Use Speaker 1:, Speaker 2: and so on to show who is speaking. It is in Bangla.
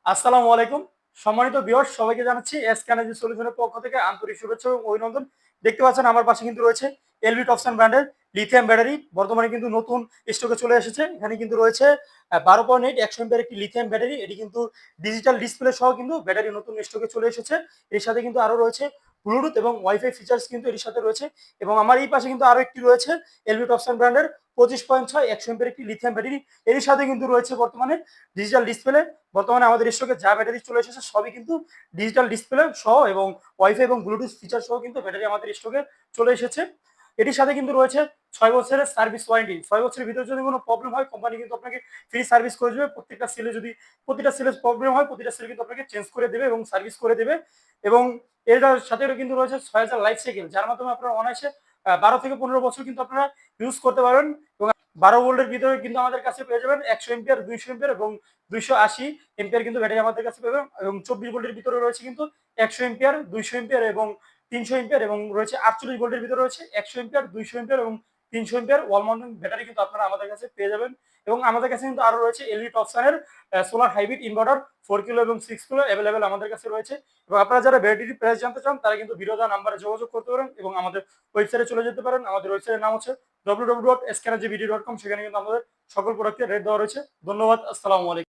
Speaker 1: আসসালামু আলাইকুম। সম্মানিত ভিউয়ার্স, সবাইকে জানাচ্ছি এসকে এনার্জি সলিউশনের পক্ষ থেকে আন্তরিক শুভেচ্ছা এবং অভিনন্দন। দেখতে পাচ্ছেন আমার পাশে কিন্তু রয়েছে এলবি টপসন ব্র্যান্ডের লিথিয়াম ব্যাটারি। বর্তমানে কিন্তু নতুন স্টকে চলে এসেছে। এখানে কিন্তু রয়েছে 12.8 100 এর একটি লিথিয়াম ব্যাটারি। এটি কিন্তু ডিজিটাল ডিসপ্লে সহ কিন্তু ব্যাটারি নতুন স্টকে চলে এসেছে। এর সাথে কিন্তু আরো রয়েছে ব্লুটুথ এবং ওয়াইফাই ফিচার্স কিন্তু এর সাথে রয়েছে। এবং আমার এই পাশে কিন্তু আরো একটি রয়েছে এলবি টপসন ব্র্যান্ডের 25.6 100 এর একটি লিথিয়াম ব্যাটারি। এর সাথে কিন্তু রয়েছে বর্তমানে ডিজিটাল ডিসপ্লে। বর্তমানে আমাদের স্টকে যা ব্যাটারি চলে এসেছে সবই কিন্তু ডিজিটাল ডিসপ্লে সহ এবং ওয়াইফাই এবং ব্লুটুথ ফিচার সহ কিন্তু ব্যাটারি আমাদের স্টকে চলে এসেছে। এটির সাথে কিন্তু রয়েছে 6 বছরের সার্ভিস ওয়ারেন্টি। 6 বছরের ভিতরে যদি কোনো প্রবলেম হয় কোম্পানি কিন্তু আপনাকে ফ্রি সার্ভিস করে দেবে। প্রতিটা সেলে প্রবলেম হয় প্রতিটা সেল কিন্তু আপনাকে চেঞ্জ করে দেবে এবং সার্ভিস করে দেবে। এবং এটার সাথে কিন্তু রয়েছে 6000 লাইফ সাইকেল, যার মাধ্যমে আপনারা অনায়াসে 12 থেকে 15 বছর কিন্তু আপনারা ইউজ করতে পারবেন। এবং 12 ভোল্টের ভিতরে কিন্তু আমাদের কাছে পেয়ে যাবেন 100 এম্পিয়ার, 200 এম্পিয়ার এবং 280 এম্পিয়ার কিন্তু ব্যাটারি আমাদের কাছে পাবেন। এবং 24 ভোল্টের ভিতরে রয়েছে কিন্তু 100 এম্পিয়ার, 200 এম্পিয়ার এবং 300 এম্পিয়ার। এবং রয়েছে 48 ভোল্টের ভিতরে রয়েছে 100 এম্পিয়ার, 200 এম্পিয়ার এবং 300 এম্পিয়ার ওয়াল মাউন্টেন ব্যাটারি কিন্তু আপনারা আমাদের কাছে পেয়ে যাবেন। এবং আমাদের কাছে কিন্তু আরো রয়েছে এলইডি টপসনের সোলার হাইব্রিড ইনভার্টার 4 কিলো এবং 6 কিলো অ্যাভেলেবেল আমাদের কাছে রয়েছে। এবং আপনারা যারা ব্যাটারির প্রাইস জানতে চান তারা কিন্তু ভিডিও দেওয়া নাম্বারে যোগাযোগ করতে পারেন এবং আমাদের ওয়েবসাইটে চলে যেতে পারেন। আমাদের ওয়েবসাইটের নাম হচ্ছে www.skenergybd.com। সেখানে কিন্তু আমাদের সকল প্রোডাক্টের রেট দেওয়া রয়েছে। ধন্যবাদ। আসসালামু আলাইকুম।